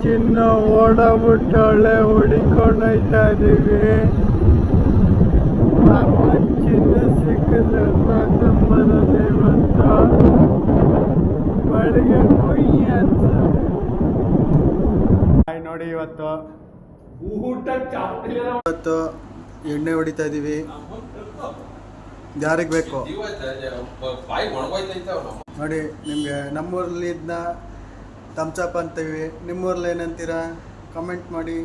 ಚಿನ್ನ ಓಡಬಿಟ್ಟಳೆ ಹುಡಿಕೊಂಡು ಹೋಯ್ತಾ ಇದೀವಿ. ಚಿನ್ನ ಸಿಕ್ಕಿದ್ರೆ ಬರೋದೇ ಇವತ್ತ ಬೆಳಿಗ್ಗೆ ಕೊಯ್ಯಿ ಅನ್ಸುತ್ತೆ. ನೋಡಿ ಇವತ್ತು ಎಣ್ಣೆ ಹೊಡಿತಾ ಇದೀವಿ. ಯಾರಿಗೆ ಬೇಕು ನೋಡಿ. ನಿಮಗೆ ನಮ್ಮೂರಲ್ಲಿ ಇದನ್ನ ಥಮ್ಸಪ್ ಅಂತೀವಿ, ನಿಮ್ಮೂರಲ್ಲಿ ಏನಂತೀರಾ ಕಮೆಂಟ್ ಮಾಡಿ.